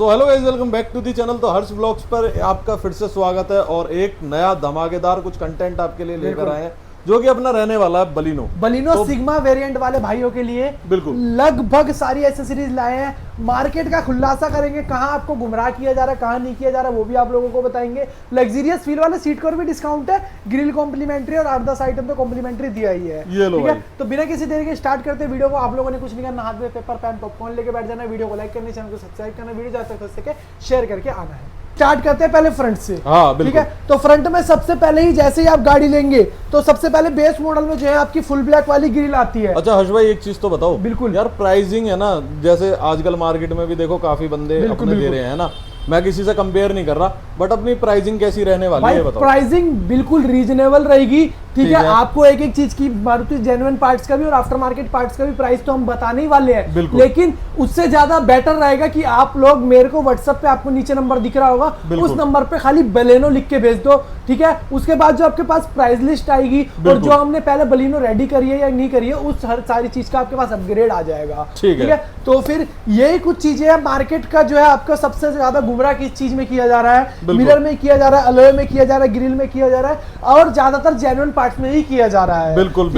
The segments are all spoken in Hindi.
तो hello guys, welcome back to the channel. तो हर्ष ब्लॉग्स पर आपका फिर से स्वागत है और एक नया धमाकेदार कुछ कंटेंट आपके लिए लेकर आए हैं जो कि अपना रहने वाला है बलिनो तो सिग्मा वेरिएंट वाले भाइयों के लिए बिल्कुल लगभग सारी एसेसरीज लाए हैं। मार्केट का खुलासा करेंगे, कहां आपको गुमराह किया जा रहा है, कहां नहीं किया जा रहा है, वो भी आप लोगों को बताएंगे। लग्जरियस फील वाले सीट कवर भी डिस्काउंट है, ग्रिल कॉम्प्लीमेंट्री और 8-10 आइटम तो कॉम्प्लीमेंट्री दिया ही है। ये लो ठीक है, तो बिना किसी देरी के स्टार्ट करते वीडियो को। आप लोगों ने कुछ नहीं करना, हाथ में पेपर पेन पॉपकॉर्न लेके बैठ जाना, वीडियो को लाइक करना, चैनल को सब्सक्राइब करना, वीडियो ज्यादा तक हो सके शेयर करके आना है। स्टार्ट करते हैं पहले फ्रंट से। हाँ, ठीक है, तो फ्रंट में सबसे पहले ही जैसे ही आप गाड़ी लेंगे तो सबसे पहले बेस मॉडल में जो है आपकी फुल ब्लैक वाली ग्रिल आती है। अच्छा हर्ष भाई, एक चीज तो बताओ। बिल्कुल यार, प्राइसिंग है ना, जैसे आजकल मार्केट में भी देखो काफी बंदे अपने दे रहे हैं ना, मैं किसी से कंपेयर नहीं कर रहा, बट अपनी प्राइसिंग कैसी रहने वाली है बताओ। प्राइसिंग बिल्कुल रीजनेबल रहेगी। ठीक है, आपको एक एक चीज की मारुति जेन्युइन पार्ट्स का भी और आफ्टर मार्केट पार्ट्स का भी प्राइस तो हम बताने ही वाले हैं, लेकिन उससे ज्यादा बेटर रहेगा कि आप लोग मेरे को व्हाट्सएप पे, आपको नीचे नंबर दिख रहा होगा, उस नंबर पे खाली बलेनो लिख के भेज दो। ठीक है, उसके बाद जो आपके पास प्राइस लिस्ट आएगी और जो हमने पहले बलिनो रेडी करी है या नहीं करी है, उस हर सारी चीज का आपके पास अपग्रेड आ जाएगा। ठीक है, तो फिर यही कुछ चीजें हैं। मार्केट का जो है आपका सबसे ज्यादा गुमराह किस चीज में किया जा रहा है, मिरर में किया जा रहा है, अलॉय में किया जा रहा है, ग्रिल में किया जा रहा है और ज्यादातर जेन्युइन पार्ट्स में ही किया जा रहा है। बिल्कुल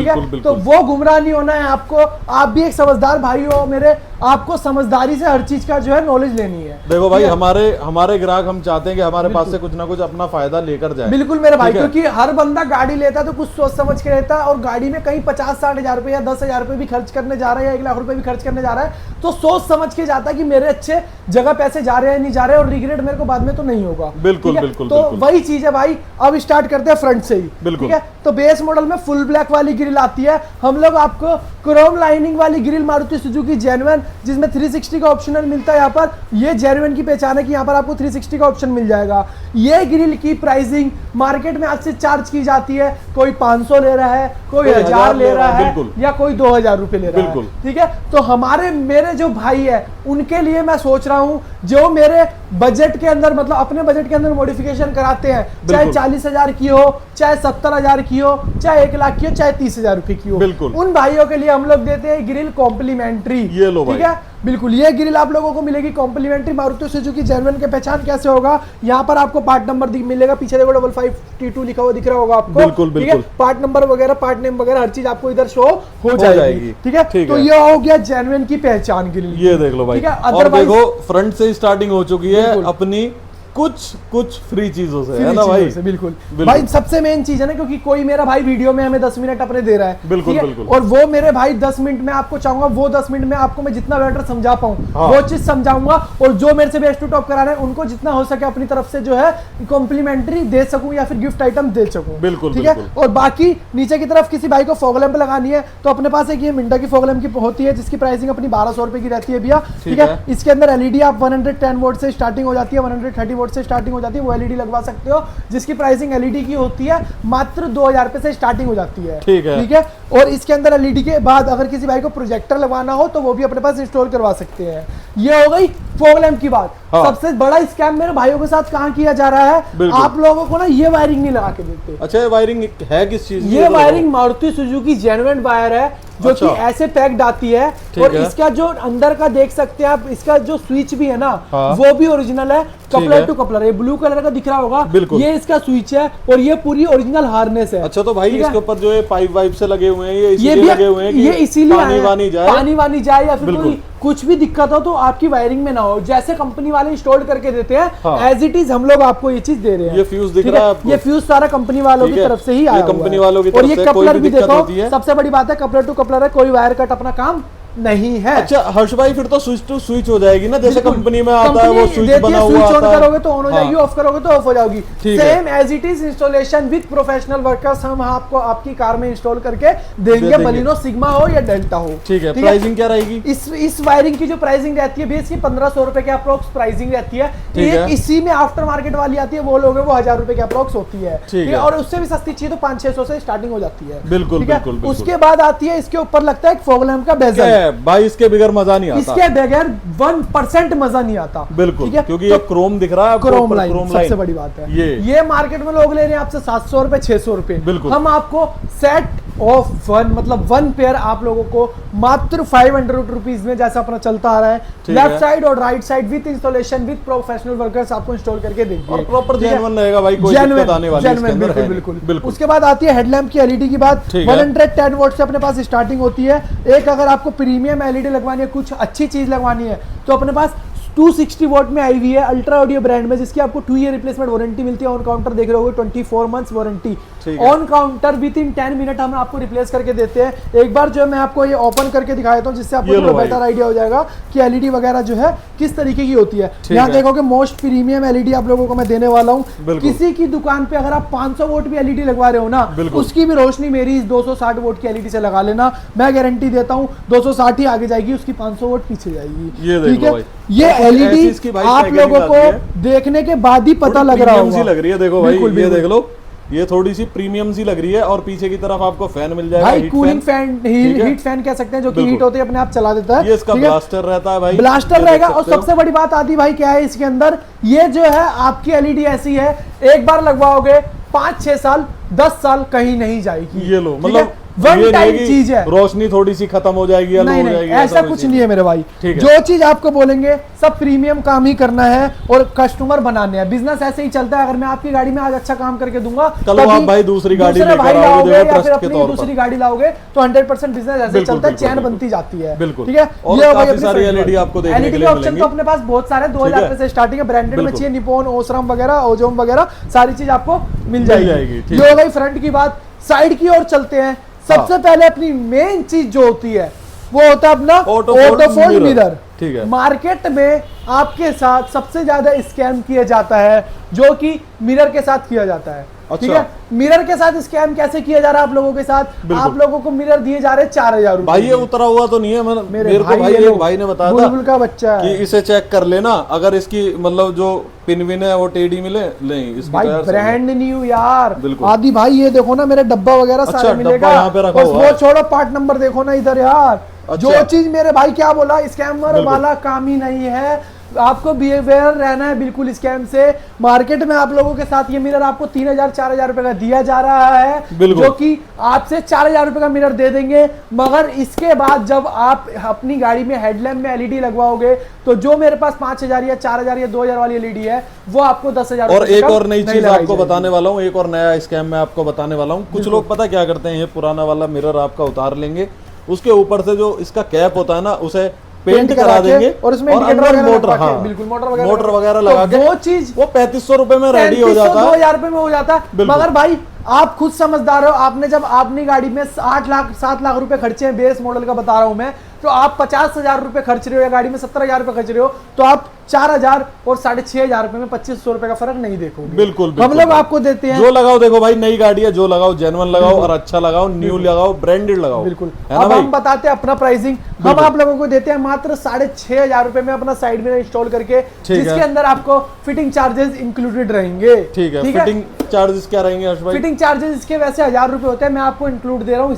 तो वो गुमराह नहीं होना है आपको। आप भी एक समझदार भाई हो मेरे, आपको समझदारी से हर चीज का जो है नॉलेज लेनी है। देखो भाई, हमारे ग्राहक हम चाहते हैं कि हमारे पास से कुछ ना कुछ अपना फायदा लेकर जाए। बिल्कुल मेरे भाई, क्योंकि हर बंदा गाड़ी लेता है तो कुछ सोच समझ के लेता है, और गाड़ी में कहीं 50-60 हजार रुपए या 10,000 रुपए भी खर्च करने जा रहा है या 1 लाख रुपए भी खर्च करने जा रहा है, तो सोच समझ के जाता है कि मेरे अच्छे जगह पैसे जा रहे हैं नहीं जा रहे हैं, और रिग्रेट मेरे को बाद में तो नहीं होगा। बिल्कुल तो वही चीज है भाई। अब स्टार्ट करते हैं फ्रंट से ही। ठीक है, तो बेस मॉडल में फुल ब्लैक वाली ग्रिल आती है। हम लोग आपको क्रोम लाइनिंग वाली ग्रिल मारुति सुजुकी जेन्युइन, जिसमें 360 का ऑप्शनल मिलता है। यहाँ पर ये जेन्युइन की पहचान है कि यहाँ पर आपको 360 का ऑप्शन मिल जाएगा। ये ग्रिल की प्राइसिंग मार्केट में आज से चार्ज की जाती है, कोई 500 ले रहा है, कोई 1000 ले रहा है या कोई 2000 रुपए ले रहा है। ठीक है, तो मेरे जो भाई है उनके लिए मैं सोच रहा हूँ, जो मेरे बजट के अंदर, मतलब अपने बजट के अंदर मॉडिफिकेशन कराते हैं, चाहे 40,000 की हो, चाहे 70,000 की हो, चाहे 1 लाख की हो, चाहे 30,000 रुपए की हो, उन भाइयों के लिए हम लोग देते हैं ग्रिल कॉम्प्लीमेंट्री। ये लो भाई। ठीक है, बिल्कुल ये ग्रिल आप लोगों को मिलेगी कॉम्प्लीमेंट्री। मारुति सुजुकी जेन्युइन के पहचान कैसे होगा, यहाँ पर आपको पार्ट नंबर मिलेगा, पीछे देखो 55T2 लिखा हुआ दिख रहा होगा आपको। बिल्कुल पार्ट नंबर वगैरह, पार्ट नेम वगैरह हर चीज आपको इधर शो हो जाएगी। ठीक है, तो ये हो गया जेन्युइन की पहचान ग्रिल। ये देख लो भाई। ठीक है, और देखो फ्रंट से स्टार्टिंग हो चुकी है अपनी कुछ फ्री चीजों से, है ना भाई। बिल्कुल भाई, सबसे मेन चीज है ना, क्योंकि कोई मेरा भाई वीडियो में हमें 10 मिनट अपने दे रहा है। बिल्कुल। और वो मेरे भाई 10 मिनट में आपको चाहूंगा, वो 10 मिनट में आपको मैं जितना बेटर समझा पाऊं वो चीज समझाऊंगा, और जो मेरे से बेस्ट टू टॉप करा रहे हैं उनको जितना हो सके अपनी तरफ से जो है कॉम्प्लीमेंट्री दे सकूं या फिर गिफ्ट आइटम दे सकूं। बिल्कुल। ठीक है, और बाकी नीचे की तरफ किसी भाई को फॉग लैंप लगानी है तो अपने पास एक ये मिंटा की फॉग लैंप की होती है, जिसकी प्राइसिंग अपनी 1200 रुपए की रहती है भैया। ठीक है, इसके अंदर एलईडी आप 110 वोल्ट से स्टार्टिंग हो जाती है, 130 वोल्ट से स्टार्टिंग हो जाती है, वो एलईडी लगवा सकते हो, जिसकी प्राइसिंग एलईडी की होती है मात्र 2000 रुपए से स्टार्टिंग हो जाती है। ठीक है, और इसके अंदर एलईडी के बाद अगर किसी भाई को प्रोजेक्टर लगवाना हो तो वो भी अपने पास इंस्टॉल करवा सकते हैं। ये हो गई फॉग लैंप की बात। सबसे बड़ा स्कैम मेरे भाइयों के साथ कहां किया जा रहा है, आप लोगों को ना ये वायरिंग नहीं लगा के देते। अच्छा, वायरिंग है किस चीज की? ये wiring Maruti Suzuki genuine wire है, जो कि ऐसे पैक्ड आती है, और इसका जो अंदर का देख सकते हैं आप, इसका जो स्विच भी है ना, वो भी ओरिजिनल है, कपलर टू कपलर। ये ब्लू कलर का दिख रहा होगा, ये इसका स्विच है और ये पूरी ओरिजिनल हार्नेस है। अच्छा, तो भाई इसके ऊपर जो है पाइप वाइप से लगे हुए हैं, ये इसीलिए लगे हुए हैं कि ये इसीलिए पानी वानी जाए या फिर कोई कुछ भी दिक्कत हो तो आपकी वायरिंग में ना हो, जैसे कंपनी वाले इंस्टॉल करके देते हैं एज इट इज हम लोग आपको ये चीज दे रहे हैं। ये फ्यूज दिख रहा है आपको? ये फ्यूज सारा कंपनी वालों की तरफ से ही आया हुआ है। कंपनी वालों की तरफ से। और ये कपलर भी देखो, सबसे बड़ी बात है कपलर टू कपलर है, कोई वायर कट अपना काम नहीं है। अच्छा हर्ष भाई, फिर तो स्विच टू स्विच हो जाएगी ना, जैसे कंपनी में आता है वो स्विच बना हुआ आता है। स्विच ऑन करोगे तो ऑन हो जाएगी, ऑफ करोगे तो ऑफ हो जाएगी। Same as it is installation with professional workers हम आपको आपकी कार में इंस्टॉल करके देंगे, बलिनो सिग्मा हो या डेल्टा हो। ठीक है, प्राइसिंग क्या रहेगी? इस वायरिंग की जो प्राइसिंग रहती है बेस की 1500 रुपए के अप्रोक्स प्राइसिंग रहती है। इसी में आफ्टर मार्केट वाली आती है, वो लोग वो 1000 रुपए के अप्रोक्स होती है, और उससे भी सस्ती चाहिए तो 500-600 से स्टार्टिंग हो जाती है। बिल्कुल। उसके बाद आती है, इसके ऊपर लगता है एक फॉग लैंप का बेजल भाई, इसके मजा नहीं आता, इसके बगैर 1% मजा नहीं आता। बिल्कुल, क्योंकि ये क्रोम दिख रहा है, क्रोम लाइन सबसे बड़ी बात है। ये मार्केट में लोग ले रहे हैं आपसे 700 रुपए 600 रुपए, हम आपको सेट ऑफ वन, मतलब वन पेयर आप लोगों को मात्र 500 रुपीज में, जैसा अपना चलता आ रहा है, लेफ्ट साइड और right side with installation with professional workers आपको इंस्टॉल करके देंगे और प्रॉपर जेन्युइन रहेगा भाई, कोई दिक्कत आने वाली इसके अंदर है बिल्कुल बिल्कुल। उसके बाद आती है हेडलैम्प की एलईडी की बात। 110 वोल्ट से अपने पास स्टार्टिंग होती है। एक अगर आपको प्रीमियम एलईडी लगवानी है, कुछ अच्छी चीज लगवानी है, तो अपने पास 260 वोल्ट में आई हुई है अल्ट्रा ऑडियो ब्रांड में, जिसकी आपको 2 ईयर रिप्लेसमेंट वारंटी मिलती है। ऑन काउंटर देख रहे होगे 24 months warranty on counter, with in 10 minute हम आपको रिप्लेस करके देते हैं। एक बार जो है मैं आपको ये ओपन करके दिखा देता हूँ, जिससे आपको थोड़ा बेटर आइडिया हो जाएगा कि एलईडी वगैरह जो है किस तरीके की होती है। यहाँ देखोगे मोस्ट प्रीमियम एलईडी आप लोगों को मैं देने वाला हूँ। किसी की दुकान पे अगर आप 500 वोल्ट भी एलईडी लगवा रहे हो ना, उसकी भी रोशनी मेरी इस 260 वोल्ट की एलईडी से लगा लेना, मैं गारंटी देता हूँ 260 ही आगे जाएगी, उसकी 500 वोल्ट पीछे जाएगी। ठीक है, ये एलईडी आप लोगों को देखने के बाद ही पता लग रहा होगा, लग रही है। देखो भाई ये देख लो, ये थोड़ी सी प्रीमियम सी लग रही है, और पीछे की तरफ आपको फैन मिल जाएगा, भाई कूलिंग फैन, हीट फैन कह सकते हैं, जो कि हीट होते है अपने आप चला देता है। ये इसका ब्लास्टर रहता है भाई, ब्लास्टर रहेगा। और सबसे बड़ी बात आती भाई क्या है इसके अंदर, ये जो है आपकी एलईडी ऐसी है, एक बार लगवाओगे 5-6 साल 10 साल कहीं नहीं जाएगी। ये लो, मतलब वन टाइम चीज है, रोशनी थोड़ी सी खत्म हो जाएगी या नहीं, हो जाएगी, ऐसा कुछ नहीं है मेरे भाई। जो चीज आपको बोलेंगे सब प्रीमियम काम ही करना है और कस्टमर बनाने हैं। बिजनेस ऐसे ही चलता है। अगर मैं आपकी गाड़ी में आज अच्छा काम करके दूंगा, कल आप भाई दूसरी गाड़ी लाओगे या फिर अपनी दूसरी गाड़ी लाओगे, तो 100% बिजनेस ऐसे चलता है, चैन बनती जाती है। ठीक है, ये काफी सारी एलईडी आपको देखने के लिए ऑप्शन तो अपने पास बहुत सारे 2000 रुपए से स्टार्टिंग है। ब्रांडेड में चाहिए, निप्पॉन, ओसराम वगैरह, ओजोम वगैरह सारी चीज आपको मिल जाएगी। ये हो गई फ्रंट की बात। साइड की ओर चलते हैं। सबसे पहले अपनी मेन चीज जो होती है वो होता है अपना ऑटो फोल्ड मिरर। ठीक है, मार्केट में आपके साथ सबसे ज्यादा स्कैम किया जाता है, जो कि मिरर के साथ किया जाता है। ठीक है, मिरर के साथ स्कैम कैसे किया जा रहा है आप लोगों के साथ? आप लोगों को मिरर दिए जा रहे हैं 4000 रुपए। भाई ये उतरा हुआ तो नहीं है, मेरे को भाई एक भाई ने बताया था, बुलबुल का बच्चा कि इसे चेक कर लेना, अगर इसकी मतलब जो पिन विन है वो टेढ़ी मिले नहीं, इसकी भाई ब्रांड न्यू यार आदि भाई। ये देखो ना, मेरे डब्बा वगैरह सारे मिलेगा, वो छोड़ो पार्ट नंबर देखो ना इधर यार। जो चीज मेरे भाई क्या बोला, स्कैमर वाला काम ही नहीं है। आपको बिहेवियर रहना है बिल्कुल स्कैम से। मार्केट में आप लोगों के साथ ये मिरर आपको 3000-4000 रुपए का दिया जा रहा है, जो कि आपसे 4000 रुपए का मिरर दे देंगे। मगर इसके बाद जब आप अपनी गाड़ी में हेडलैम्प में एलईडी लगवाओगे, तो जो मेरे पास 5000 या 4000 या 2000 वाली एलईडी है, वो आपको 10,000। और एक और नई चीज आपको बताने वाला हूँ, एक और नया स्कैम मैं आपको बताने वाला हूँ। कुछ लोग पता क्या करते हैं, ये पुराना वाला मिरर आपका उतार लेंगे, उसके ऊपर से जो इसका कैप होता है ना, उसे पेंट करा देंगे और इसमें मोटर वगैरह लगा के वो चीज वो 3500 रुपए में रेडी हो जाता है, 2000 रुपए में हो जाता है। मगर भाई आप खुद समझदार हो, आपने जब अपनी गाड़ी में 8-7 लाख रुपए खर्चे हैं, बेस मॉडल का बता रहा हूं मैं, तो आप 50,000 रुपए खर्च रहे हो या गाड़ी में 17,000 रुपए खर्च रहे हो, तो आप 4,000 और 6,500 रुपए में 2500 रुपए का फर्क नहीं देखोगे। बिल्कुल हम लोग आपको देते हैं, जो लगाओ देखो भाई, नई गाड़ी है, जो लगाओ जेन्युइन लगाओ और अच्छा लगाओ, न्यू लगाओ, ब्रांडेड लगाओ। बिल्कुल। अब हम बताते हैं अपना प्राइसिंग, हम आप लोगों को देते हैं मात्र 6,500 रुपए में अपना साइड मिरर इंस्टॉल करके, जिसके अंदर आपको फिटिंग चार्जेस इंक्लूडेड रहेंगे। ठीक है, फिटिंग चार्जेस क्या रहेंगे हर्ष भाई? फिटिंग चार्जेस इसके वैसे 1000 रुपए होते हैं, मैं आपको इंक्लूड दे रहा हूँ,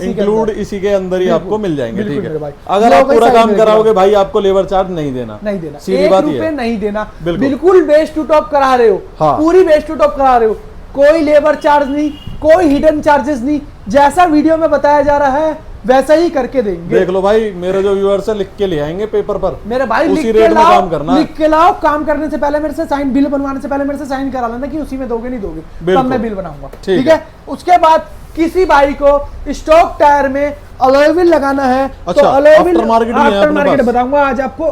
इसी के अंदर ही आपको मिल जाएंगे। ठीक है, अगर आप पूरा काम कराओगे भाई, आपको लेबर चार्ज नहीं देना, सीधी बात है, नहीं देना। बिल्कुल बेस्ट टू टॉप करा रहे हो, पूरी बेस्ट टू टॉप करा रहे हो, कोई लेबर चार्ज नहीं, कोई हिडन चार्जेस नहीं, जैसा वीडियो में बताया जा रहा है वैसा ही करके देंगे। देख लो भाई, मेरे जो व्यूअर्स है लिख के ले आएंगे पेपर पर, मेरे भाई उसी रेट में काम करना, लिख के लाओ। काम करने से पहले मेरे से साइन, बिल बनवाने से पहले मेरे से साइन करा लेना कि उसी में दोगे नहीं दोगे, तब मैं बिल बनाऊंगा। ठीक है, उसके बाद किसी भाई को स्टॉक टायर में अलॉय व्हील लगाना है, अच्छा, तो अलॉय व्हील आफ्टर मार्केट बताऊंगा आज आपको,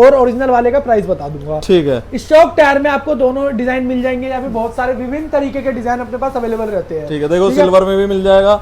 और ओरिजिनल वाले का प्राइस बता दूंगा। ठीक है, स्टॉक टायर में आपको दोनों डिजाइन मिल जाएंगे, या फिर बहुत सारे विभिन्न तरीके के डिजाइन अपने पास अवेलेबल रहते हैं। ठीक है, देखो सिल्वर में भी मिल जाएगा,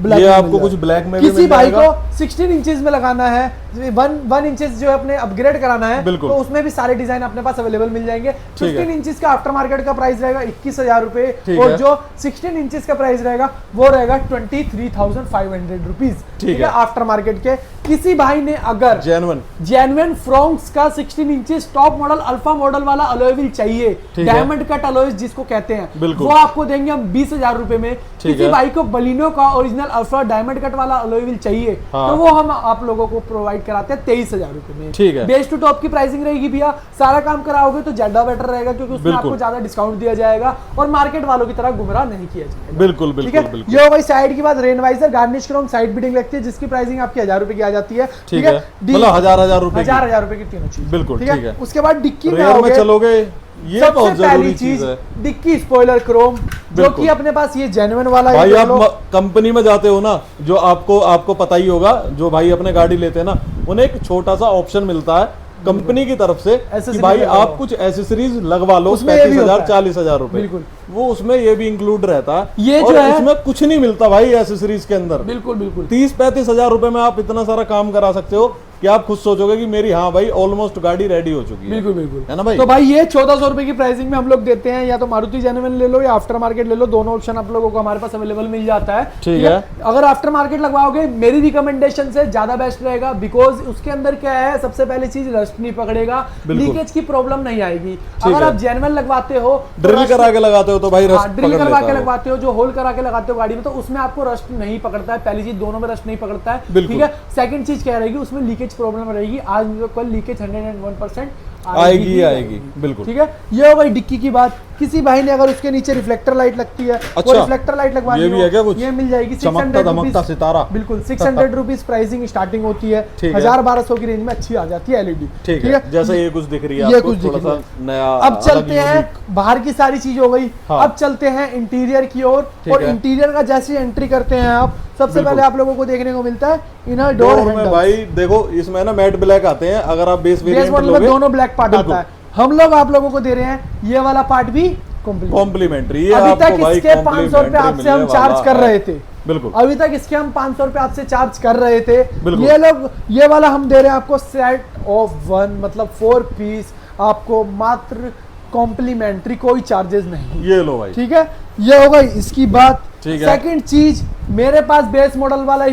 ये आपको कुछ ब्लैक में किसी भाई को 16 इंचेस में लगाना है, 1 इंचेस जो अपने अपग्रेड कराना है, तो उसमें भी सारे डिजाइन अपने पास अवेलेबल मिल जाएंगे। 15 इंचेस का आफ्टर मार्केट का प्राइस रहेगा 21,000 रुपए, और जो 16 इंचेस का प्राइस रहेगा वो रहेगा 23,500 रुपीज। ठीक है, आफ्टर मार्केट के। किसी भाई ने अगर जेन्युइन फ्रॉन्क्स का 16 inches top model alpha model वाला अलॉय व्हील चाहिए, डायमंड कट अलॉय जिसको कहते हैं, वो आपको देंगे हम 20,000 रुपए में। किसी भाई को बलिनो का ओरिजिनल अल्फा डायमंड कट वाला अलॉय व्हील चाहिए, तो वो हम आप लोगों को प्रोवाइड प्रोवाइड कराते हैं 23,000 रुपए में। ठीक है, बेस टू टॉप की प्राइसिंग रहेगी भैया। सारा काम कराओगे तो ज्यादा बेटर रहेगा, क्योंकि उसमें आपको ज्यादा डिस्काउंट दिया जाएगा और मार्केट वालों की तरह गुमराह नहीं किया जाएगा। बिल्कुल बिल्कुल बिल्कुल। ये भाई साइड की बात, rain visor garnish chrome side beading लगती है, जिसकी प्राइसिंग आपकी 1000 रुपए की आ जाती है। ठीक है, मतलब 1000 रुपए, 1000 रुपए की तीनों चीज। बिल्कुल ठीक है। उसके बाद डिक्की में चलोगे, ये बहुत जरूरी चीज है, डिक्की स्पॉइलर क्रोम, जो कि अपने पास ये जेन्युइन वाला भाई। आप कंपनी में जाते हो ना, जो आपको पता ही होगा, जो भाई अपने गाड़ी लेते हैं ना, उन्हें एक छोटा सा ऑप्शन मिलता है कंपनी की तरफ से कि भाई आप कुछ एसेसरीज लगवा लो 35,000 40,000 रुपए, वो उसमें ये भी इंक्लूड रहता है। ये और जो है इसमें कुछ नहीं मिलता भाई एसेसरीज के अंदर। बिल्कुल बिल्कुल 30-35,000 रुपए में आप इतना सारा काम करा सकते हो कि आप खुद सोचोगे कि मेरी हाँ भाई ऑलमोस्ट गाड़ी रेडी हो चुकी है। बिल्कुल बिल्कुल, है ना भाई। तो भाई ये 1400 रुपए की प्राइसिंग में हम लोग देते हैं, या तो मारुति जेन्युइन ले लो या आफ्टर मार्केट ले लो, दोनों ऑप्शन आप लोगों को हमारे पास अवेलेबल मिल जाता है। ठीक है, अगर आफ्टर मार्केट लगवाओगे मेरी रिकमेंडेशन से ज्यादा बेस्ट रहेगा, बिकॉज उसके अंदर क्या है, सबसे पहली चीज रस्ट नहीं पकड़ेगा, लीकेज की प्रॉब्लम नहीं आएगी। अगर आप जेन्युइन लगवाते हो, ड्रिल करा के लगाते हो तो भाई रस्ट ड्रिल करवा के लगवाते हो, जो होल करा के लगाते हो गाड़ी में, तो उसमें आपको रस्ट नहीं पकड़ता है। पहली चीज, दोनों में रस्ट नहीं पकड़ता है। ठीक है, सेकंड चीज क्या रहेगी, उसमें लीकेज प्रॉब्लम रहेगी। आज कल लीकेज 101% आएगी। बिल्कुल ठीक है। ये हो गई डिक्की की बात। किसी भाई ने अगर उसके नीचे रिफ्लेक्टर लाइट लगती है, वो रिफ्लेक्टर लाइट लगवानी ये भी है क्या कुछ? ये मिल जाएगी 600 धमकता सितारा। बिल्कुल 600 रुपीज प्राइसिंग स्टार्टिंग होती है, 1000-1200 की रेंज में अच्छी आ जाती है एलईडी। ठीक है, जैसे ये कुछ दिख रही है, ये कुछ थोड़ा सा नया। अब चलते हैं, बाहर की सारी चीज हो गई। अब चलते हैं इंटीरियर की ओर, और इंटीरियर का जैसे एंट्री करते हैं आप, सबसे पहले आप लोगों को देखने को मिलता है इनर डोर में। भाई देखो, इसमें ना मैट ब्लैक आते हैं, अगर आप बेस वेरिएंट मॉडल में दोनों ब्लैक पार्ट आता है। हम लोग आप लोगों को दे रहे हैं ये वाला पार्ट भी कॉम्प्लीमेंट्री। अभी तक इसके 500 रुपए आपसे हम चार्ज कर रहे थे। बिल्कुल, अभी तक इसके हम 500 रुपए आपसे चार्ज कर रहे थे। ये लोग, ये वाला हम दे रहे हैं आपको सेट ऑफ 1, मतलब 4 पीस आपको मात्र कॉम्प्लीमेंट्री, कोई चार्जेस नहीं। ये लो भाई, ठीक है, ये हो गई इसकी बात। सेकंड चीज, मेरे पास बेस मॉडल वाला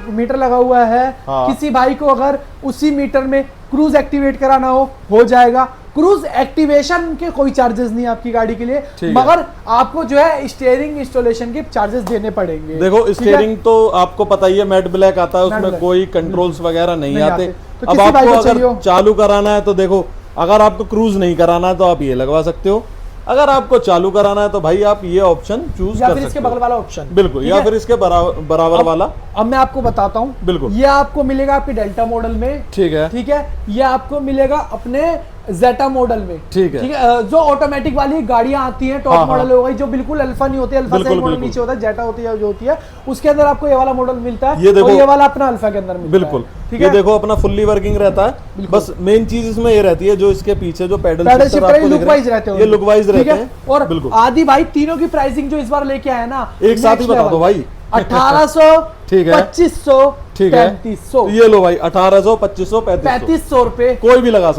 मीटर लगा हुआ है। किसी भाई को अगर उसी मीटर में क्रूज एक्टिवेट कराना हो जाएगा। क्रूज एक्टिवेशन के कोई चार्जेस नहीं आपकी गाड़ी के लिए, मगर आपको जो है स्टीयरिंग इंस्टॉलेशन के चार्जेस देने पड़ेंगे। देखो, स्टीयरिंग तो आपको पता ही है, मैट ब्लैक आता है, उसमें कोई कंट्रोल्स वगैरह नहीं आते। तो अब आपको अगर चालू कराना है तो देखो, अगर आपको क्रूज नहीं कराना है तो आप ये लगवा सकते हो, अगर आपको चालू कराना है तो भाई आप ये ऑप्शन चूज कर सकते हो, या फिर इसके बगल वाला ऑप्शन। बिल्कुल, या फिर इसके बराबर वाला। अब मैं आपको बताता हूँ, बिल्कुल, ये आपको मिलेगा आपके डेल्टा मॉडल में। ठीक है, ये आपको मिलेगा अपने जेटा मॉडल में। ठीक है, जो ऑटोमेटिक वाली गाड़ियां आती हैं, टॉप मॉडल हो गई, जो बिल्कुल अल्फा नहीं होती, अल्फा से मॉडल नीचे होता है, जेटा होती है जो होती है, उसके अंदर आपको ये वाला मॉडल मिलता है। ये वाला अपना अल्फा के अंदर मिलता है। बिल्कुल, ये देखो अपना फुल्ली वर्किंग रहता है। बस मेन चीज इसमें ये रहती है, जो इसके पीछे जो पेडल शिफ्टर आपको लुक वाइज रहते हैं, ये लुक वाइज रहते हैं। और आदि भाई तीनों की प्राइसिंग जो इस बार लेके आए ना, एक साथ ही बता दो भाई। 1800, ठीक है, 2500, ठीक है, 3500। ये लो भाई, 1800, 2500, 3500 रुपए कोई भी लगा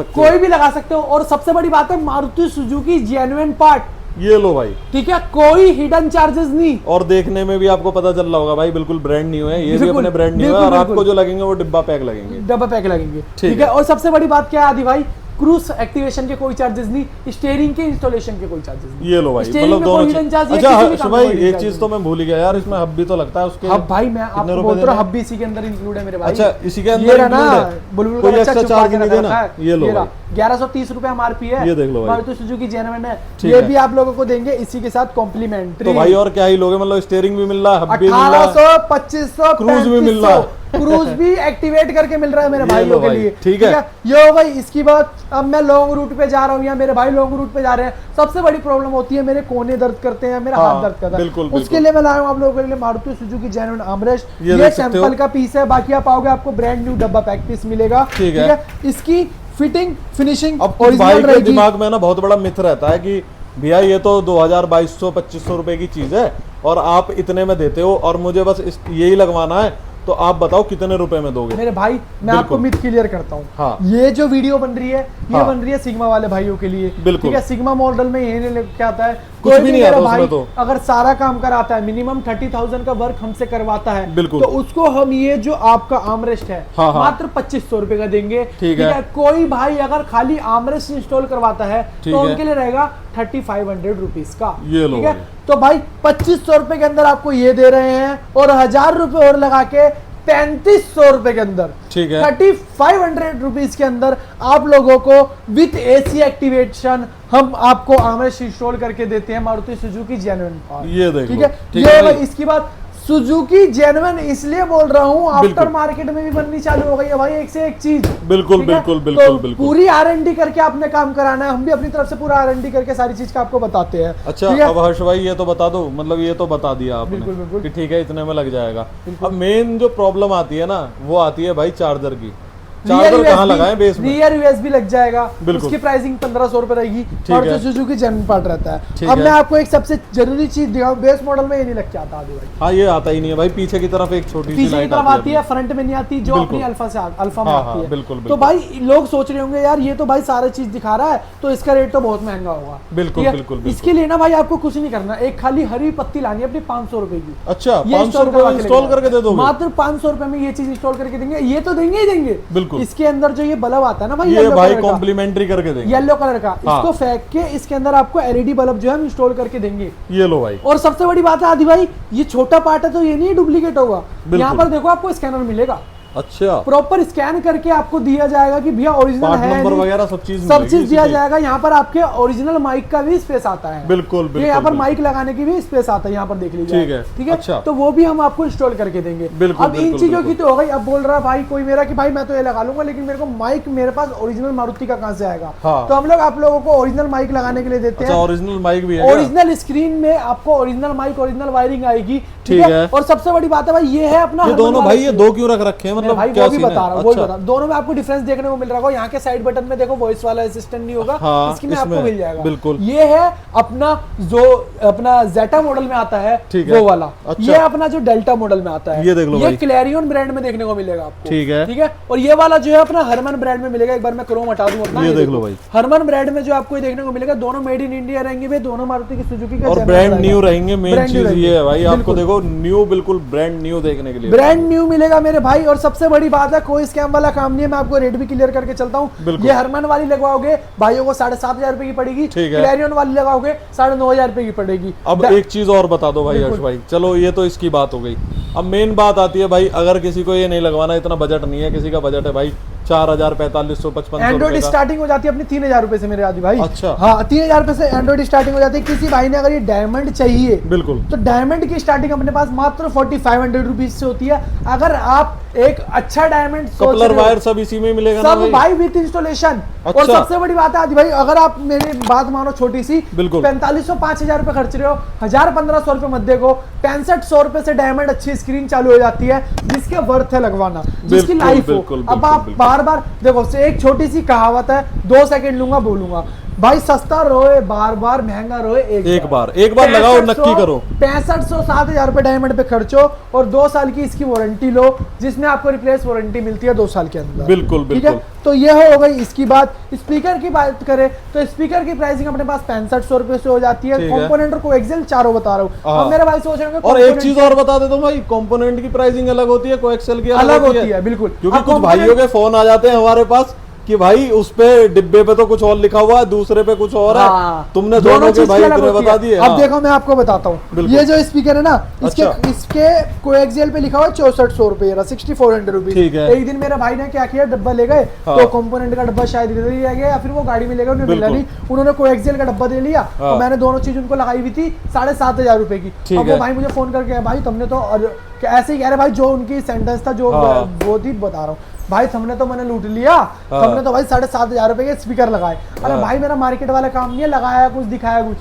सकते हो, और सबसे बड़ी बात है मारुति सुजुकी जेन्युइन पार्ट। ये लो भाई, ठीक है, कोई हिडन चार्जेस नहीं। और देखने में भी आपको पता चल रहा होगा भाई, बिल्कुल ब्रांड न्यू है, ये भी अपने ब्रांड न्यू है, और आपको जो लगेंगे वो डिब्बा पैक लगेंगे। ठीक है, और सबसे बड़ी बात क्या है आदि भाई, क्रूज एक्टिवेशन के कोई चार्जेस नहीं, स्टीयरिंग के इंस्टॉलेशन के कोई चार्जेस नहीं। ये लो भाई, मतलब दोनों चीज। अच्छा भाई, एक चीज तो मैं भूल ही गया यार, इसमें हब भी तो लगता है उसके। हब भाई मैं आपको बोल रहा हूं, हब भी इसी के अंदर इंक्लूड है मेरे भाई। अच्छा, इसी के अंदर इंक्लूड है, बुलबुल कोई एक्स्ट्रा चार्ज नहीं देना। ये लो 1130 रुपए एमआरपी है, ये देख लो भाई, मारुति सुजुकी जेन्युइन है। ये भी आप लोगों को देंगे इसी के साथ कॉम्प्लीमेंट्री। तो भाई और क्या ही लोगे, मतलब स्टीयरिंग भी मिल रहा है, हब भी मिल रहा है, 1800, 2500, क्रूज भी मिल रहा है, क्रूज भी एक्टिवेट करके मिल रहा है मेरे भाइयों के लिए। ठीक है, ये हो भाई इसकी बात। अब मैं लॉन्ग रूट पे जा रहा हूँ, या मेरे भाई लॉन्ग रूट पे जा रहे हैं, सबसे बड़ी प्रॉब्लम होती है मेरे कोने दर्द करते हैं, मेरा हाथ दर्द करता है। उसके लिए मैं लाया हूँ आप लोगों के लिए मारुति सुजुकी जेन्युइन आर्मरेस्ट। ये सैंपल का पीस है, बाकी आप आओगे आपको ब्रांड न्यू डब्बा पैक पीस मिलेगा। ठीक है, इसकी फिटिंग फिनिशिंग भाई के दिमाग में ना बहुत बड़ा मिथ रहता है कि भैया ये तो 2000, 2200, 2500 रुपए की चीज है और आप इतने में देते हो, और मुझे बस यही लगवाना है, तो आप बताओ कितने रुपए में दोगे। मेरे भाई मैं आपको मिथ क्लियर करता हूँ। हाँ। ये जो वीडियो बन रही है, ये बन रही है सिग्मा वाले भाइयों के लिए। ठीक है, सिग्मा मॉडल में ये लेके आता है, कोई भी मेरा भाई अगर सारा काम कराता है, मिनिमम 30,000 का वर्क हमसे करवाता है, तो उसको हम ये जो आपका आर्मरेस्ट है मात्र 2500 रुपए का देंगे। ठीक है, कोई भाई अगर खाली आर्मरेस्ट इंस्टॉल करवाता है तो उनके लिए रहेगा 3500 रुपीज का। ठीक है, तो भाई 2500 रुपए के अंदर आपको ये दे रहे हैं, और 1000 रुपए और लगा के 3500 रुपए के अंदर ठीक है। 3500 रुपीज के अंदर आप लोगों को विथ एसी एक्टिवेशन हम आपको आमरेस्ट इंस्टॉल करके देते हैं मारुति सुजुकी जेन्युइन। ये देखो, ठीक है, ठीक ये है भाई इसकी बात सुजुकी जेन्युइन इसलिए बोल रहा हूँ, आफ्टर मार्केट में भी बननी चालू हो गई है भाई, एक से एक चीज। बिल्कुल बिल्कुल बिल्कुल तो बिल्कुल। पूरी R&D करके आपने काम कराना है, हम भी अपनी तरफ से पूरा R&D करके सारी चीज का आपको बताते हैं। अच्छा, अब हर्ष भाई ये तो बता दो, मतलब ये तो बता दिया आपने बिल्कुल, बिल्कुल। कि ठीक है इतने में लग जाएगा। अब मेन जो प्रॉब्लम आती है ना वो आती है भाई चार्जर की। चार्जर कहाँ लगाएं बेस में? रियर यूएसबी लग जाएगा, बिल्कुल। उसकी प्राइसिंग 1500 रुपए रहेगी और जो सुजुकी जेन्युइन पार्ट रहता है। ठीक अब है। मैं आपको एक सबसे जरूरी चीज दिखाऊं, बेस मॉडल में ये नहीं लग के आता आदि भाई। हाँ ये आता ही नहीं है भाई, पीछे की तरफ एक छोटी सी पीछे की लाइट तरफ आती है, फ्रंट में नहीं आती, जो अपनी अल्फा से अल्फा में हाँ, आती है। बिल्कुल, तो बिल्कुल। भाई लोग सोच रहे होंगे यार ये तो भाई सारा चीज दिखा रहा है तो इसका रेट तो बहुत महंगा होगा। बिल्कुल, ठीक है? बिल्कुल, बिल्कुल। इसके लिए ना भाई आपको कुछ नहीं करना, एक खाली हरी पत्ती लानी है अपनी 500 रुपए की। अच्छा, ये 500 रुपए में इंस्टॉल करके दे दोगे? मात्र 500 रुपए में ये चीज इंस्टॉल करके देंगे, ये तो देंगे ही देंगे। बिल्कुल। इसके अंदर जो ये बल्ब आता है ना भाई, ये येलो भाई कलर का, कॉम्प्लीमेंट्री करके देंगे। येलो कलर का, हाँ। इसको फेंक के इसके अंदर आपको एलईडी बल्ब जो है हम इंस्टॉल करके देंगे। ये लो भाई। और सबसे बड़ी बात है आदि भाई, ये छोटा पार्ट है तो ये नहीं डुप्लीकेट होगा। यहाँ पर देखो आपको स्कैनर मिलेगा, अच्छा, प्रॉपर स्कैन करके आपको दिया जाएगा कि भैया ओरिजिनल पार्ट है नंबर नहीं। वगैरह सब चीज दिया जाएगा। यहाँ पर आपके ओरिजिनल माइक का भी स्पेस आता है। बिल्कुल ये यहाँ पर बिल्कुल। माइक लगाने की भी स्पेस आता है, यहाँ पर देख लीजिए। ठीक है, ठीक है। अच्छा। तो वो भी हम आपको इंस्टॉल करके देंगे। बिल्कुल, अब इन बिल्कुल, चीजों की बिल्कुल। तो हो गई। अब बोल रहा है भाई कोई मेरा कि भाई मैं तो ये लगा लूंगा, लेकिन मेरे को माइक मेरे पास ओरिजिनल मारुति का कहाँ से आएगा? हाँ। तो हम लोग आप लोगों को ओरिजिनल माइक लगाने के लिए देते अच्छा, हैं। ओरिजिनल माइक भी है? ओरिजिनल स्क्रीन में आपको ओरिजिनल माइक, ओरिजिनल वायरिंग आएगी। ठीक है। और सबसे बड़ी बात है भाई ये है अपना ये दोनों भाई, ये दो क्यों रख रखे हैं, मतलब भाई क्या वो भी सीन है? बता रहा हूँ, वो भी अच्छा। बता, दोनों में आपको डिफरेंस देखने को मिल रहा होगा। यहाँ के साइड बटन में देखो वॉइस वाला असिस्टेंट नहीं होगा, हाँ, इसकी में आपको इसमें मिल जाएगा। बिल्कुल। ये है अपना जो अपना जेटा मॉडल में आता है, ठीक है। वो वाला। अच्छा। ये अपना जो डेल्टा मॉडल में आता है, ये देख लो ये भाई। क्लैरियन ब्रांड में देखने को मिलेगा आपको। ठीक है। ठीक है। और ये वाला जो है अपना हरमन ब्रांड में मिलेगा। एक बार मैं क्रोम हटा दूं अपना, ये देख लो भाई। हरमन ब्रांड में जो आपको ये देखने को मिलेगा, दोनों मेड इन इंडिया रहेंगे भाई, दोनों मारुति की सुजुकी का और genuine ब्रांड रहेगा। न्यू रहेंगे। मेन Brand new चीज रहेंगे। ये है भाई, आपको बिल्कुल। देखो न्यू, बिल्कुल ब्रांड न्यू देखने के लिए। ब्रांड न्यू मिलेगा मेरे भाई। और सबसे बड़ी बात है, कोई स्कैम वाला काम नहीं है। मैं आपको रेट भी क्लियर करके चलता हूँ। बिल्कुल। ये हरमन वाली लगवाओगे भाइयों को 7,500 रुपए की पड़ेगी। ठीक है। क्लैरियन वाली लगाओगे 9,500 रुपए की पड़ेगी। अब एक चीज और बता दो भाई हर्ष भाई, चलो ये तो इसकी बात हो गई। अब मेन बात आती है भाई, अगर किसी को ये नहीं लगवाना, इतना बजट नहीं है, किसी का बजट है भाई 4,000, 4,500, 5,500 एंड्रॉइड स्टार्टिंग हो जाती है अपनी 3,000 रुपए से मेरे आदि भाई। अच्छा। हाँ, 3,000 रुपए से एंड्रॉइड स्टार्टिंग हो जाती है। किसी भाई ने अगर ये डायमंड चाहिए, बिल्कुल, तो डायमंड की स्टार्टिंग अपने पास मात्र 4,500 रुपीज से होती है। अगर आप एक अच्छा डायमंड कपलर वायर सब इसी में मिलेगा ना सब भाई विद इंस्टॉलेशन। अच्छा। और सबसे बड़ी बात है आदि भाई, अगर आप मेरी बात मानो छोटी सी, बिल्कुल। 4,500 5,000 रुपए खर्च रहे हो, 1,000-1,500 रुपए मत देखो, 6500 रुपए से डायमंड अच्छी स्क्रीन चालू हो जाती है, जिसके वर्थ है लगवाना, जिसकी बिल्कुल, लाइफ हो। बिल्कुल, अब बिल्कुल, आप बार बार देखो, एक छोटी सी कहावत है, 2 सेकंड लूंगा बोलूंगा भाई, सस्ता रोए बार बार, महंगा रोए एक बार लगाओ, नक्की करो। 6500 7,000 रुपए डायमंड पे खर्चो और 2 साल की इसकी वारंटी लो, जिसमें आपको रिप्लेस वारंटी मिलती है 2 साल के अंदर। बिल्कुल, ठीक है। बिल्कुल। तो ये हो गई इसकी बात। स्पीकर की बात करें तो स्पीकर की प्राइसिंग अपने पास 6500 रुपए से हो जाती है। ठीक है। कंपोनेंट और कोएक्सियल चारों बता रहा हूँ। हाँ। अब मेरे भाई सोच रहे होंगे और एक component चीज और बता देता हूँ भाई, कंपोनेंट की प्राइसिंग अलग होती है, कोएक्सियल की अलग होती है। बिल्कुल। क्योंकि अब कुछ component- भाइयों के फोन आ जाते हैं हमारे पास कि भाई उस पे डिब्बे पे तो कुछ और लिखा हुआ है, दूसरे पे कुछ और है। हाँ। तुमने दोनों के चीज भाई की अलग इतने होती बता है। दिए। अब हाँ। देखो मैं आपको बताता हूँ, बिल्कुल। ये जो स्पीकर है ना, अच्छा। इसके कोएक्सियल पे लिखा हुआ है 6400 रुपए, 6400 रुपीज। ठीक है। एक दिन मेरे भाई ने क्या किया, डब्बा ले गए, हाँ। तो कंपोनेंट का डब्बा शायद इधर ही रह गया या फिर वो गाड़ी में ले गए, उन्हें मिला बिल्कुल। नहीं। उन्होंने कोएक्सियल का डब्बा दे लिया। हाँ। तो मैंने दोनों चीज उनको लगाई हुई थी 7,500 रुपए की। ठीक अब है। वो भाई मुझे फोन करके, भाई तुमने तो, और ऐसे ही कह रहे भाई, जो उनकी सेंटेंस था जो हाँ। वो थी बता रहा हूँ भाई, तुमने तो मैंने लूट लिया। हाँ। तुमने तो भाई 7,500 रुपए के स्पीकर लगाए। अरे हाँ। भाई मेरा मार्केट वाला काम नहीं है, लगाया कुछ दिखाया कुछ।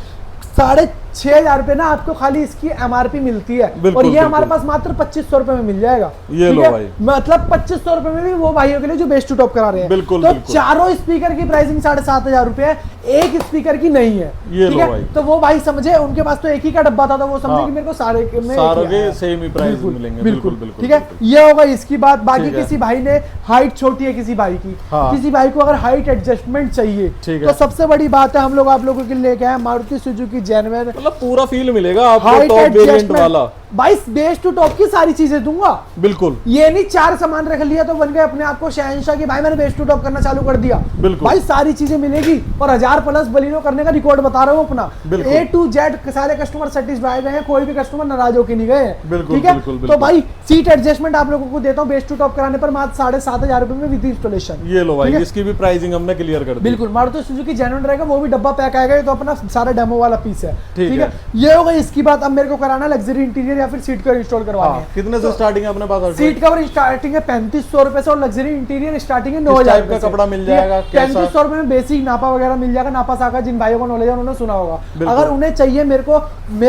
6,500 रुपए ना आपको खाली इसकी MRP मिलती है। बिल्कुल, और ये हमारे बिल्कुल। पास मात्र 2,500 रुपए में मिल जाएगा। ये ठीक लो है? भाई। मतलब 2,500 रुपए में भी वो भाइयों के लिए जो बेस्ट टू टॉप करा रहे हैं। बिल्कुल, तो बिल्कुल। चारों स्पीकर की प्राइसिंग 7,500 रुपए है, एक स्पीकर की नहीं है। ये ठीक लो है? भाई। तो वो भाई समझे, उनके पास तो एक ही का डब्बा था, तो वो समझे हाँ। कि मेरे को सारे में एक ही सारों के आया है। सेम ही प्राइस बिल्कुल, मिलेंगे। बिल्कुल, बिल्कुल, बिल्कुल। ठीक है। ये होगा इसकी बात। बाकी ठीक है। किसी भाई ने हाइट छोटी है, किसी भाई की, हाँ। किसी भाई को अगर हाइट एडजस्टमेंट चाहिए, ठीक है। तो सबसे बड़ी बात है, हम लोग आप लोगों के लिए लेके आए मारुति सुजुकी जेन्युइन मतलब पूरा फील मिलेगा आपको, हाइट टॉप वेरिएंट एडजस्टमेंट वाला। भाई बेस टू टॉप की सारी चीजें दूंगा। बिल्कुल, ये नहीं 4 सामान रख लिया तो बन गए अपने आप को शहंशाह की भाई मैंने बेस टू टॉप करना चालू कर दिया। बिल्कुल भाई सारी चीजें मिलेगी और 1000+ बलिनो करने का रिकॉर्ड बता रहा हूँ अपना। A to Z सारे कस्टमर सेटिस्फाइड हैं, कोई भी कस्टमर नाराज होकर नहीं गए हैं। ठीक है, तो भाई सीट एडजस्टमेंट आप लोगों को देता हूँ बेस टू टॉप कराने पर मात्र 7,500 रुपए में विद इंस्टॉलेशन। ये लो भाई, इसकी भी प्राइसिंग हमने क्लियर कर दी। बिल्कुल, मारुति सुजुकी जेन्युइन रहेगा, वो भी डब्बा पैक आएगा, तो अपना सारा डेमो वाला पीस है। ठीक है, ये हो गई इसकी बात। अब मेरे को कराना लग्जरी इंटीरियर या फिर सीट कवर इंस्टॉल करवाना है। कितने से स्टार्टिंग है अपने पास? सीट कवर स्टार्टिंग है 3500 रुपए से और लग्जरी इंटीरियर स्टार्टिंग है 9,000 का कपड़ा मिल जाएगा। 3500 रुपए में बेसिक नापा वगैरह मिल जाएगा। नापा साका जिन भाइयों को नॉलेज है उन्होंने सुना होगा। अगर उन्हें चाहिए, मेरे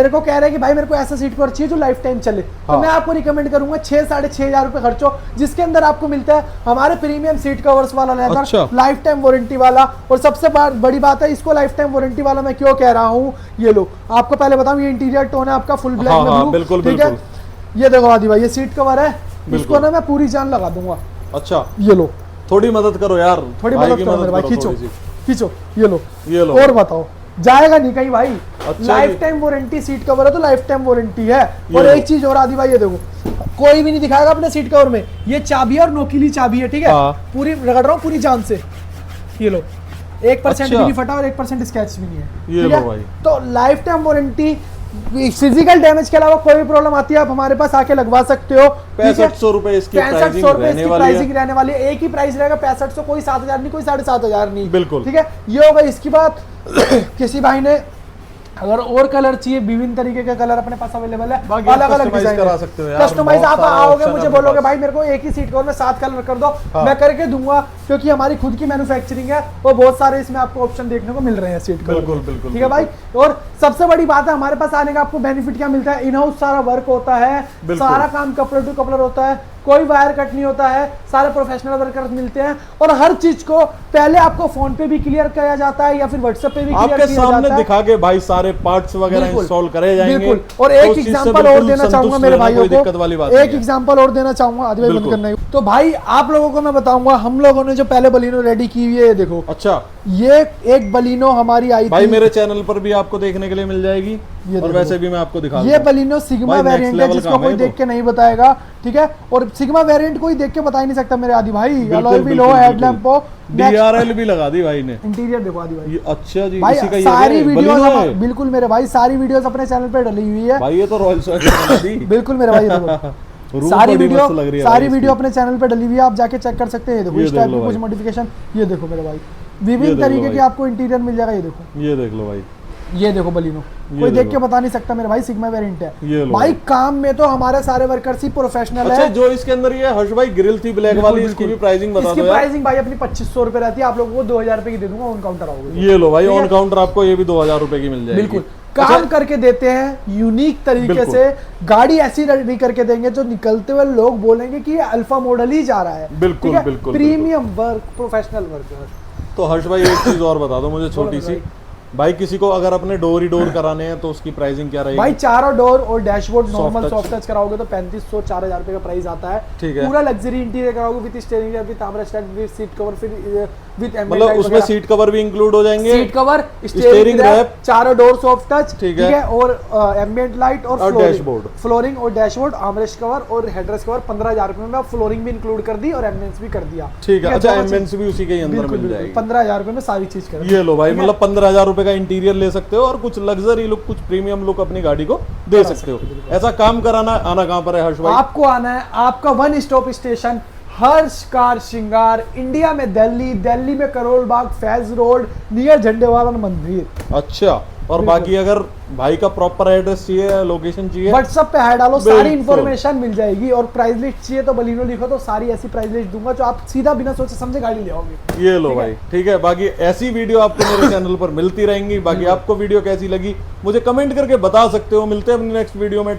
को कह रहे हैं कि भाई मेरे को ऐसा सीट कवर चाहिए जो लाइफ टाइम चले, तो मैं आपको रिकमेंड करूंगा 6,500 रुपए खर्चो, जिसके अंदर आपको मिलता है हमारे प्रीमियम सीट कवर्स वाला लेदर, लाइफ टाइम वारंटी वाला। और सबसे बड़ी बात है, इसको लाइफ टाइम वारंटी वाला मैं क्यों कह रहा हूँ, ये लो आपको पहले बताऊं, ये इंटीरियर टोन है आपका फुल ब्लैक में ब्लू। ठीक है, ये देखो आदि भाई, ये सीट कवर है, इसको ना मैं पूरी जान लगा दूंगा। अच्छा, ये लो, थोड़ी मदद करो यार, थोड़ी मदद करो मेरे भाई, खींचो, ये लो, और बताओ जाएगा नहीं कहीं भाई। अच्छा, life time warranty seat cover है तो लाइफ टाइम वारंटी है। और एक चीज और आदि भाई, ये देखो, कोई भी नहीं दिखाएगा अपने सीट कवर में, ये चाबी है और नोकीली चाबी है। ठीक है, पूरी रगड़ रहा हूँ पूरी जान से, ये लो, 1% भी नहीं फटा और 1% स्क्रैच भी नहीं है। ये लो भाई, तो life time warranty, physical damage के अलावा कोई भी प्रॉब्लम आती है आप हमारे पास आके लगवा सकते हो। 6500 रुपए इसकी प्राइसिंग रहने वाली है। एक ही प्राइस रहेगा 6500, कोई 7,000 नहीं, कोई 7,500 नहीं। बिल्कुल, ठीक है, ये होगा इसकी बात। किसी भाई ने अगर और कलर चाहिए, विभिन्न तरीके के कलर अपने पास अवेलेबल है, अलग अलग डिजाइन करा सकते हो यार। कस्टमाइज आप आओगे, मुझे बोलोगे भाई मेरे को एक ही सीट कवर में 7 कलर कर दो, मैं करके दूंगा, क्योंकि हमारी खुद की मैन्युफैक्चरिंग है और बहुत सारे इसमें आपको ऑप्शन देखने को मिल रहे हैं सीट कवर। बिल्कुल, ठीक है भाई। और सबसे बड़ी बात है, हमारे पास आने का आपको बेनिफिट क्या मिलता है, इन हाउस सारा वर्क होता है, सारा काम कपलर टू कपलर होता है, कोई वायर कट नहीं होता है, सारे प्रोफेशनल वर्कर्स मिलते हैं और हर चीज को पहले आपको फोन पे भी क्लियर किया जाता है या फिर व्हाट्सएप पे भी क्लियर किया जाता है। आपके सामने दिखा के भाई सारे पार्ट्स वगैरह इंस्टॉल करे जाएंगे। बिल्कुल, और एक एग्जांपल और देना चाहूंगा मेरे भाइयों को, एक एग्जांपल और देना चाहूंगा आदि भाई बंद करना है। तो भाई आप लोगों को मैं बताऊंगा, हम लोगों ने जो पहले बलिनो रेडी की हुई है, देखो। अच्छा, ये एक बलिनो हमारी आई भाई मेरे चैनल पर भी आपको देखने के लिए मिल जाएगी, और वैसे भी मैं आपको दिखा दूंगा। ये बलिनो सिग्मा वेरिएंट है, जिसको कोई देख के नहीं बताएगा। ठीक है, और सिग्मा वेरिएंट कोई देख के बता ही नहीं सकता मेरे आदि भाई। अलॉय भी लो, हेडलैम्प हो, DRL भी लगा दी भाई ने। इंटीरियर देखो आदि भाई। अच्छा जी, भाई इसी का सारी वीडियोस, बिल्कुल मेरे भाई, सारी वीडियोस अपने चैनल पे डली हुई है भाई। ये तो रॉयल्स बना दी। बिल्कुल मेरे भाई, देखो सारी वीडियो अपने चैनल पे डली हुई है, आप जाके चेक कर सकते हैं। देखो इस टाइप की कुछ मॉडिफिकेशन, ये देखो मेरे भाई, विभिन्न तरीके के आपको इंटीरियर मिल जाएगा। ये देखो, ये देख लो भाई, ये देखो बलिनो, कोई देख के बता नहीं सकता मेरे भाई, सिग्मा वेरिएंट है भाई। काम में तो हमारे सारे वर्कर्स ही प्रोफेशनल है। जो इसके अंदर ये हर्ष भाई ग्रिल थी ब्लैक वाली, इसकी भी प्राइसिंग बता दो यार। इसकी प्राइसिंग भाई अपनी 2500 रुपए रहती है, आप लोगों को 2,000 रुपए की दे दूंगा, ऑन काउंटर आओगे। ये लो भाई, ऑन काउंटर आपको ये भी 2,000 रुपए की मिल जाएगी। बिल्कुल, काम करके देते हैं यूनिक तरीके से, गाड़ी ऐसी रेडी करके देंगे जो निकलते हुए लोग बोलेंगे कि ये अल्फा मॉडल ही जा रहा है। बिल्कुल बिल्कुल, प्रीमियम वर्क, प्रोफेशनल वर्क। तो हर्ष भाई एक चीज और बता दो मुझे छोटी सी भाई, किसी को अगर अपने डोर ही डोर कराने हैं तो उसकी प्राइसिंग क्या रहेगी? भाई चारों डोर और डैशबोर्ड नॉर्मल सॉफ्ट टच कराओगे तो 3500 4,000 रुपए का प्राइस आता है। ठीक है, पूरा लग्जरी इंटीरियर कराओगे with steering with armrest with seat cover, फिर विद मतलब उसमें सीट कवर भी इंक्लूड हो जाएंगे, सीट कवर, स्टीयरिंग रैप, चारों डोर सॉफ्ट टच। ठीक है, और एम्बिएंट लाइट और डैशबोर्ड, फ्लोरिंग और डैशबोर्ड, आर्मरेस्ट कवर और हेडरेस्ट कवर 15,000 रुपए में फ्लोरिंग भी इंक्लूड कर दी और एम्बिएंस भी कर दिया। ठीक है, अच्छा एम्बिएंस भी उसी के अंदर मिल जाएगी। 15,000 रुपए में सारी चीज कर। ये लो भाई, मतलब 15,000 रुपए का इंटीरियर ले सकते हो और कुछ लग्जरी लुक, कुछ प्रीमियम लुक अपनी गाड़ी को दे सकते हो। ऐसा काम कराना, आना कहां पर है हर्ष भाई? आपको आना है आपका वन स्टॉप स्टेशन हर्ष कार श्रृंगार, इंडिया में दिल्ली में करोल बाग, फैज रोड, नियर झंडेवाला मंदिर। अच्छा, और बाकी अगर भाई का प्रॉपर एड्रेस चाहिए, लोकेशन चाहिए, व्हाट्सएप पे हाय डालो, सारी इंफॉर्मेशन मिल जाएगी। और प्राइस लिस्ट चाहिए तो बलिनो लिखो तो सारी ऐसी प्राइस लिस्ट दूंगा जो आप सीधा बिना सोचे समझे गाड़ी ले आओगे। ये लो भाई, ठीक है। बाकी ऐसी वीडियो आपको मेरे चैनल पर मिलती रहेंगी। बाकी आपको वीडियो कैसी लगी मुझे कमेंट करके बता सकते हो। मिलते हैं अपनी नेक्स्ट वीडियो में।